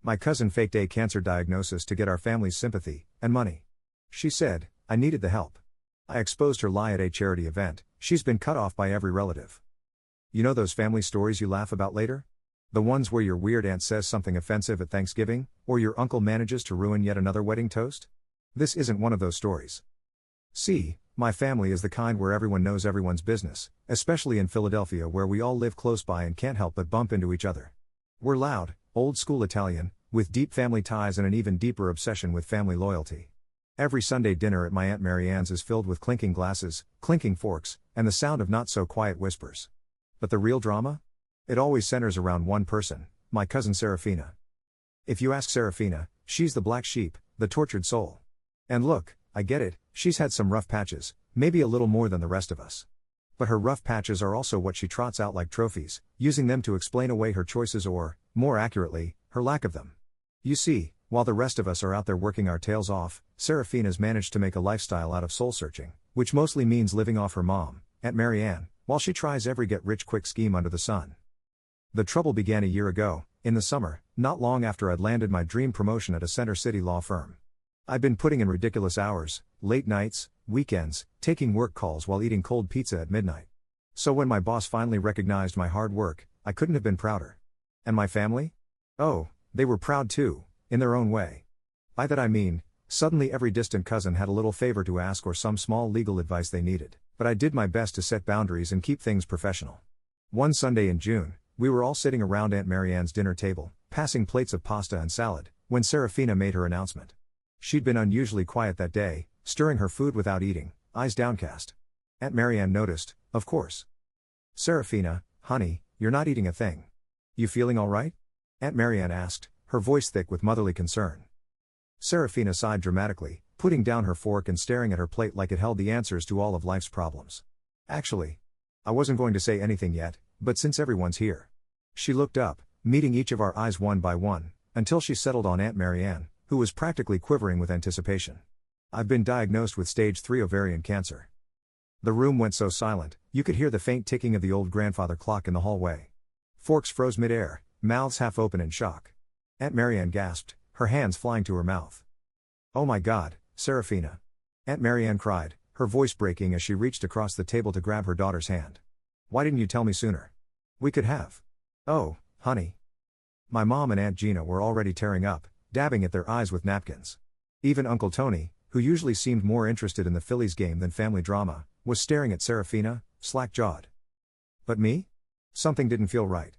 My cousin faked a cancer diagnosis to get our family's sympathy and money. She said, I needed the help. I exposed her lie at a charity event. She's been cut off by every relative. You know those family stories you laugh about later? The ones where your weird aunt says something offensive at Thanksgiving, or your uncle manages to ruin yet another wedding toast? This isn't one of those stories. See, my family is the kind where everyone knows everyone's business, especially in Philadelphia where we all live close by and can't help but bump into each other. We're loud, old-school Italian, with deep family ties and an even deeper obsession with family loyalty. Every Sunday dinner at my Aunt Mary Ann's is filled with clinking glasses, clinking forks, and the sound of not-so-quiet whispers. But the real drama? It always centers around one person, my cousin Serafina. If you ask Serafina, she's the black sheep, the tortured soul. And look, I get it, she's had some rough patches, maybe a little more than the rest of us. But her rough patches are also what she trots out like trophies, using them to explain away her choices or, more accurately, her lack of them. You see, while the rest of us are out there working our tails off, Serafina's managed to make a lifestyle out of soul-searching, which mostly means living off her mom, Aunt Mary Ann, while she tries every get-rich-quick scheme under the sun. The trouble began a year ago, in the summer, not long after I'd landed my dream promotion at a Center City law firm. I'd been putting in ridiculous hours, late nights, weekends, taking work calls while eating cold pizza at midnight. So when my boss finally recognized my hard work, I couldn't have been prouder. And my family? Oh, they were proud too, in their own way. By that I mean, suddenly every distant cousin had a little favor to ask or some small legal advice they needed, but I did my best to set boundaries and keep things professional. One Sunday in June, we were all sitting around Aunt Mary Ann's dinner table, passing plates of pasta and salad, when Serafina made her announcement. She'd been unusually quiet that day, stirring her food without eating, eyes downcast. Aunt Mary Ann noticed, of course. Serafina, honey, you're not eating a thing. You feeling all right? Aunt Mary Ann asked, her voice thick with motherly concern. Serafina sighed dramatically, putting down her fork and staring at her plate like it held the answers to all of life's problems. Actually, I wasn't going to say anything yet, but since everyone's here. She looked up, meeting each of our eyes one by one, until she settled on Aunt Mary Ann, who was practically quivering with anticipation. I've been diagnosed with stage 3 ovarian cancer. The room went so silent, you could hear the faint ticking of the old grandfather clock in the hallway. Forks froze mid-air, mouths half open in shock. Aunt Mary Ann gasped, her hands flying to her mouth. Oh my God, Serafina. Aunt Mary Ann cried, her voice breaking as she reached across the table to grab her daughter's hand. Why didn't you tell me sooner? We could have. Oh, honey. My mom and Aunt Gina were already tearing up, dabbing at their eyes with napkins. Even Uncle Tony, who usually seemed more interested in the Phillies game than family drama, was staring at Serafina, slack-jawed. But me? Something didn't feel right.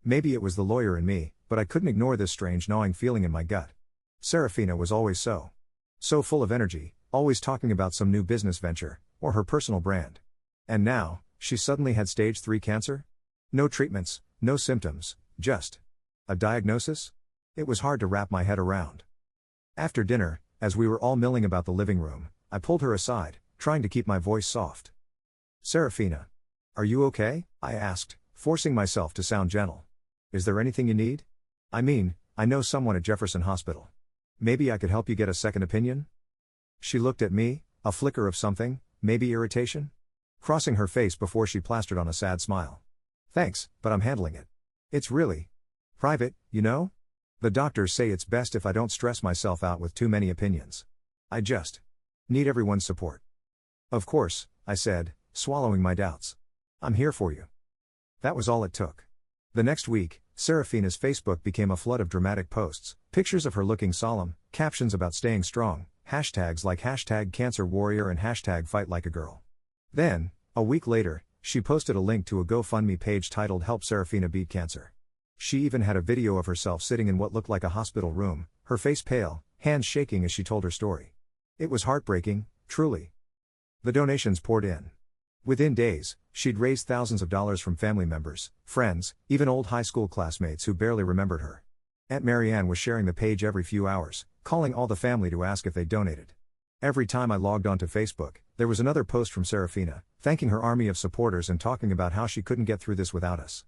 Maybe it was the lawyer in me, but I couldn't ignore this strange gnawing feeling in my gut. Serafina was always so full of energy, always talking about some new business venture, or her personal brand. And now, she suddenly had stage 3 cancer? No treatments, no symptoms, just a diagnosis? It was hard to wrap my head around. After dinner, as we were all milling about the living room, I pulled her aside, trying to keep my voice soft. Serafina. Are you okay? I asked, forcing myself to sound gentle. Is there anything you need? I mean, I know someone at Jefferson Hospital. Maybe I could help you get a second opinion? She looked at me, a flicker of something, maybe irritation, crossing her face before she plastered on a sad smile. Thanks, but I'm handling it. It's really private, you know? The doctors say it's best if I don't stress myself out with too many opinions. I just need everyone's support. Of course, I said, swallowing my doubts. I'm here for you. That was all it took. The next week, Serafina's Facebook became a flood of dramatic posts, pictures of her looking solemn, captions about staying strong, hashtags like #CancerWarrior and #FightLikeAGirl. Then, a week later, she posted a link to a GoFundMe page titled Help Serafina Beat Cancer. She even had a video of herself sitting in what looked like a hospital room, her face pale, hands shaking as she told her story. It was heartbreaking, truly. The donations poured in. Within days, she'd raised thousands of dollars from family members, friends, even old high school classmates who barely remembered her. Aunt Mary Ann was sharing the page every few hours, calling all the family to ask if they donated. Every time I logged onto Facebook, there was another post from Serafina, thanking her army of supporters and talking about how she couldn't get through this without us.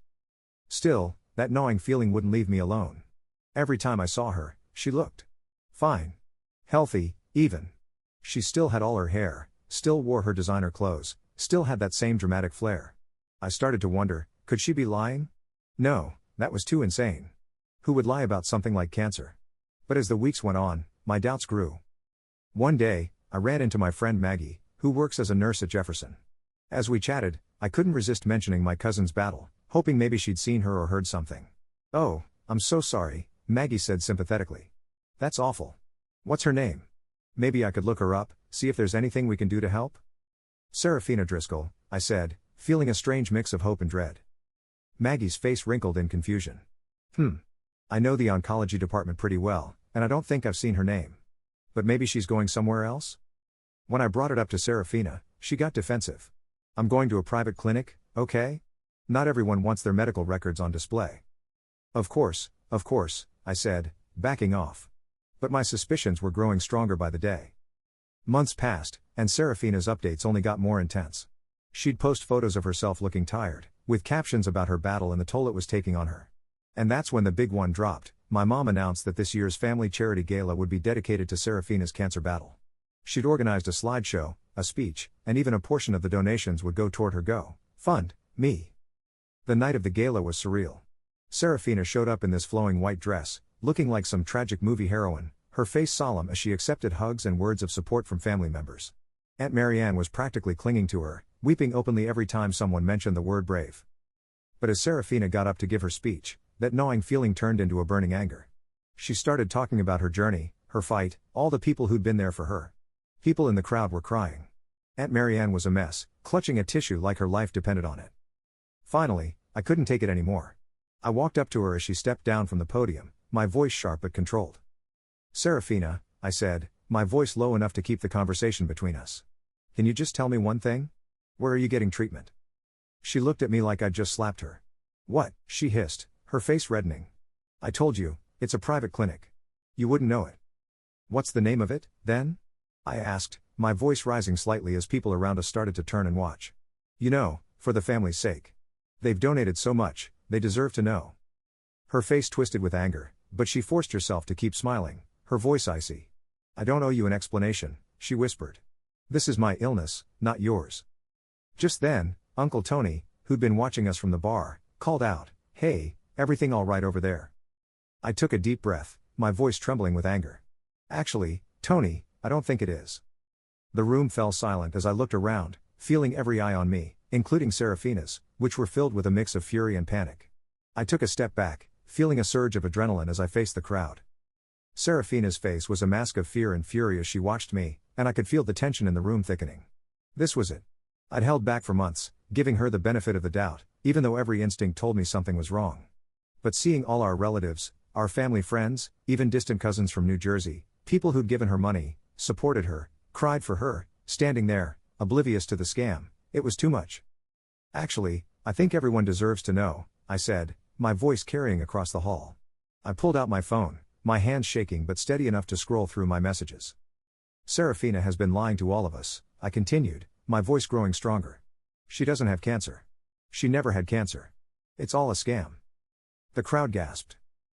Still, that gnawing feeling wouldn't leave me alone. Every time I saw her, she looked fine. Healthy, even. She still had all her hair, still wore her designer clothes, still had that same dramatic flair. I started to wonder, could she be lying? No, that was too insane. Who would lie about something like cancer? But as the weeks went on, my doubts grew. One day, I ran into my friend Maggie, who works as a nurse at Jefferson. As we chatted, I couldn't resist mentioning my cousin's battle, hoping maybe she'd seen her or heard something. "Oh, I'm so sorry," Maggie said sympathetically. "That's awful. What's her name? Maybe I could look her up, see if there's anything we can do to help?" "Seraphina Driscoll," I said, feeling a strange mix of hope and dread. Maggie's face wrinkled in confusion. I know the oncology department pretty well, and I don't think I've seen her name. But maybe she's going somewhere else?" When I brought it up to Seraphina, she got defensive. "I'm going to a private clinic, okay? Not everyone wants their medical records on display." Of course, I said, backing off. But my suspicions were growing stronger by the day. Months passed, and Seraphina's updates only got more intense. She'd post photos of herself looking tired, with captions about her battle and the toll it was taking on her. And that's when the big one dropped. My mom announced that this year's family charity gala would be dedicated to Seraphina's cancer battle. She'd organized a slideshow, a speech, and even a portion of the donations would go toward her Fund Me. The night of the gala was surreal. Seraphina showed up in this flowing white dress, looking like some tragic movie heroine, her face solemn as she accepted hugs and words of support from family members. Aunt Marianne was practically clinging to her, weeping openly every time someone mentioned the word brave. But as Seraphina got up to give her speech, that gnawing feeling turned into a burning anger. She started talking about her journey, her fight, all the people who'd been there for her. People in the crowd were crying. Aunt Marianne was a mess, clutching a tissue like her life depended on it. Finally, I couldn't take it anymore. I walked up to her as she stepped down from the podium, my voice sharp but controlled. "Seraphina," I said, my voice low enough to keep the conversation between us. "Can you just tell me one thing? Where are you getting treatment?" She looked at me like I'd just slapped her. "What?" she hissed, her face reddening. "I told you, it's a private clinic. You wouldn't know it." "What's the name of it, then?" I asked, my voice rising slightly as people around us started to turn and watch. "You know, for the family's sake. They've donated so much, they deserve to know." Her face twisted with anger, but she forced herself to keep smiling, her voice icy. "I don't owe you an explanation," she whispered. "This is my illness, not yours." Just then, Uncle Tony, who'd been watching us from the bar, called out, "Hey, everything all right over there?" I took a deep breath, my voice trembling with anger. "Actually, Tony, I don't think it is." The room fell silent as I looked around, feeling every eye on me, including Seraphina's, which were filled with a mix of fury and panic. I took a step back, feeling a surge of adrenaline as I faced the crowd. Seraphina's face was a mask of fear and fury as she watched me, and I could feel the tension in the room thickening. This was it. I'd held back for months, giving her the benefit of the doubt, even though every instinct told me something was wrong. But seeing all our relatives, our family friends, even distant cousins from New Jersey, people who'd given her money, supported her, cried for her, standing there, oblivious to the scam, it was too much. "Actually, I think everyone deserves to know," I said, my voice carrying across the hall. I pulled out my phone, my hands shaking but steady enough to scroll through my messages. "Seraphina has been lying to all of us," I continued, my voice growing stronger. "She doesn't have cancer. She never had cancer. It's all a scam." The crowd gasped.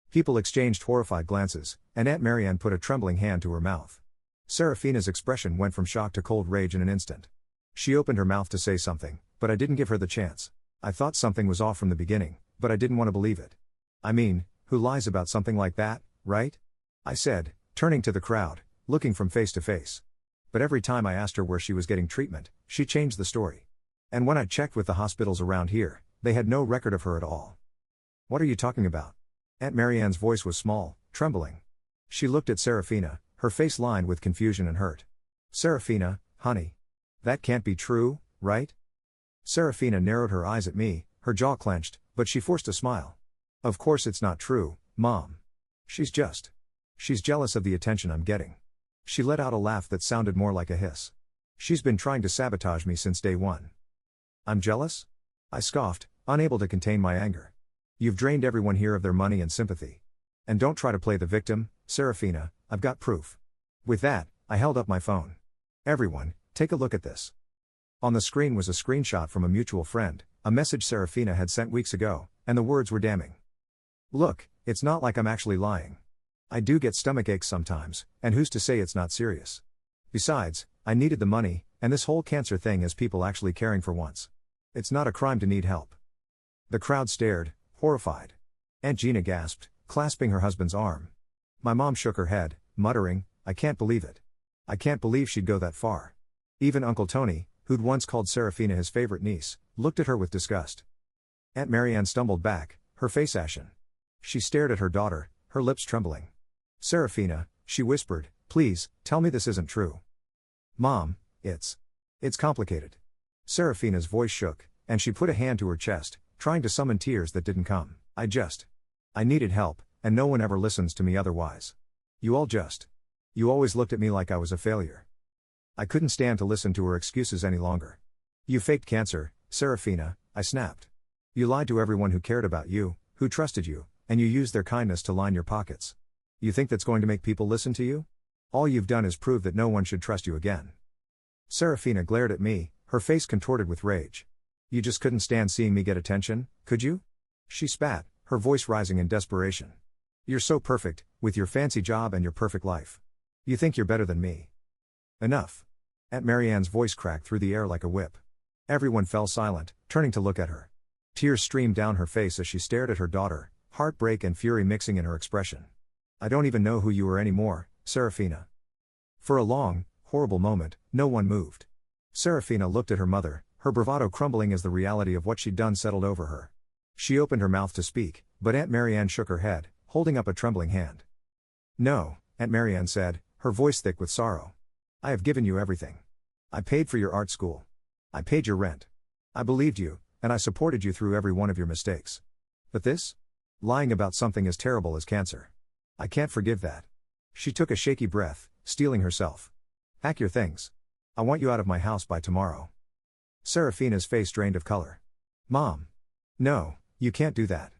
People exchanged horrified glances, and Aunt Marianne put a trembling hand to her mouth. Seraphina's expression went from shock to cold rage in an instant. She opened her mouth to say something, but I didn't give her the chance. I thought something was off from the beginning, but I didn't want to believe it. "I mean, who lies about something like that, right?" I said, turning to the crowd, looking from face to face. But every time I asked her where she was getting treatment, she changed the story. And when I checked with the hospitals around here, they had no record of her at all. "What are you talking about?" Aunt Marianne's voice was small, trembling. She looked at Seraphina, her face lined with confusion and hurt. "Seraphina, honey. That can't be true, right?" Seraphina narrowed her eyes at me, her jaw clenched, but she forced a smile. "Of course it's not true, Mom. She's jealous of the attention I'm getting." She let out a laugh that sounded more like a hiss. "She's been trying to sabotage me since day one." "I'm jealous?" I scoffed, unable to contain my anger. "You've drained everyone here of their money and sympathy. And don't try to play the victim, Seraphina, I've got proof." With that, I held up my phone. "Everyone, take a look at this." On the screen was a screenshot from a mutual friend, a message Seraphina had sent weeks ago, and the words were damning. "Look, it's not like I'm actually lying. I do get stomach aches sometimes, and who's to say it's not serious? Besides, I needed the money, and this whole cancer thing has people actually caring for once. It's not a crime to need help." The crowd stared, horrified. Aunt Gina gasped, clasping her husband's arm. My mom shook her head, muttering, "I can't believe it. I can't believe she'd go that far." Even Uncle Tony, who'd once called Serafina his favorite niece, looked at her with disgust. Aunt Marianne stumbled back, her face ashen. She stared at her daughter, her lips trembling. "Serafina," she whispered, "please, tell me this isn't true." "Mom, it's complicated." Serafina's voice shook, and she put a hand to her chest, trying to summon tears that didn't come. I needed help, and no one ever listens to me otherwise. You always looked at me like I was a failure." I couldn't stand to listen to her excuses any longer. "You faked cancer, Serafina," I snapped. "You lied to everyone who cared about you, who trusted you, and you used their kindness to line your pockets. You think that's going to make people listen to you? All you've done is prove that no one should trust you again." Serafina glared at me, her face contorted with rage. "You just couldn't stand seeing me get attention, could you?" She spat, her voice rising in desperation. "You're so perfect, with your fancy job and your perfect life. You think you're better than me." "Enough." Aunt Marianne's voice cracked through the air like a whip. Everyone fell silent, turning to look at her. Tears streamed down her face as she stared at her daughter, heartbreak and fury mixing in her expression. "I don't even know who you are anymore, Serafina." For a long, horrible moment, no one moved. Serafina looked at her mother, her bravado crumbling as the reality of what she'd done settled over her. She opened her mouth to speak, but Aunt Marianne shook her head, holding up a trembling hand. "No," Aunt Marianne said, her voice thick with sorrow. "I have given you everything. I paid for your art school. I paid your rent. I believed you, and I supported you through every one of your mistakes. But this? Lying about something as terrible as cancer. I can't forgive that." She took a shaky breath, steeling herself. "Pack your things. I want you out of my house by tomorrow." Serafina's face drained of color. "Mom. No, you can't do that.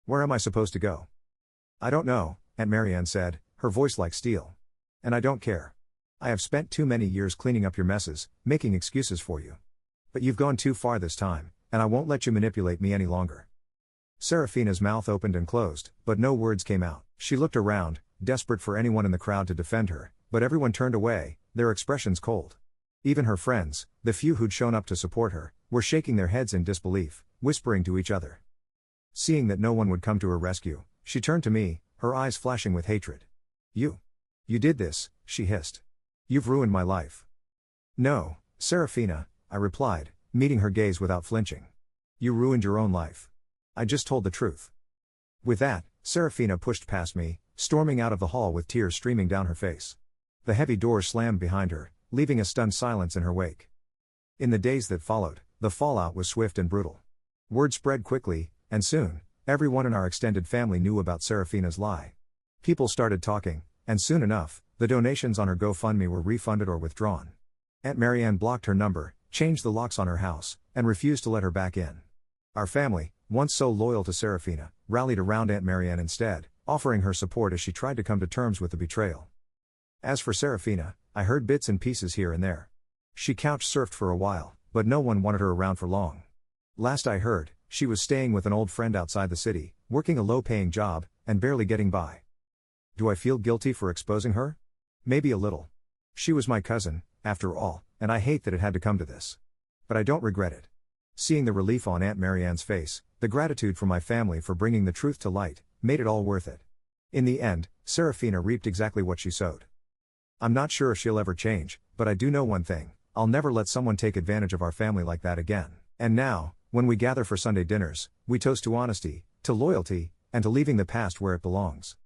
Where am I supposed to go?" "I don't know," Aunt Marianne said, her voice like steel. "And I don't care. I have spent too many years cleaning up your messes, making excuses for you. But you've gone too far this time, and I won't let you manipulate me any longer." Serafina's mouth opened and closed, but no words came out. She looked around, desperate for anyone in the crowd to defend her, but everyone turned away, their expressions cold. Even her friends, the few who'd shown up to support her, were shaking their heads in disbelief, whispering to each other. Seeing that no one would come to her rescue, she turned to me, her eyes flashing with hatred. You did this," she hissed. "You've ruined my life." "No, Serafina," I replied, meeting her gaze without flinching. "You ruined your own life. I just told the truth." With that, Serafina pushed past me, storming out of the hall with tears streaming down her face. The heavy door slammed behind her, leaving a stunned silence in her wake. In the days that followed, the fallout was swift and brutal. Word spread quickly, and soon, everyone in our extended family knew about Serafina's lie. People started talking, and soon enough, the donations on her GoFundMe were refunded or withdrawn. Aunt Marianne blocked her number, changed the locks on her house, and refused to let her back in. Our family, once so loyal to Serafina, rallied around Aunt Marianne instead, offering her support as she tried to come to terms with the betrayal. As for Serafina, I heard bits and pieces here and there. She couch surfed for a while, but no one wanted her around for long. Last I heard, she was staying with an old friend outside the city, working a low-paying job, and barely getting by. Do I feel guilty for exposing her? Maybe a little. She was my cousin, after all, and I hate that it had to come to this. But I don't regret it. Seeing the relief on Aunt Marianne's face, the gratitude from my family for bringing the truth to light, made it all worth it. In the end, Serafina reaped exactly what she sowed. I'm not sure if she'll ever change, but I do know one thing: I'll never let someone take advantage of our family like that again. And now, when we gather for Sunday dinners, we toast to honesty, to loyalty, and to leaving the past where it belongs.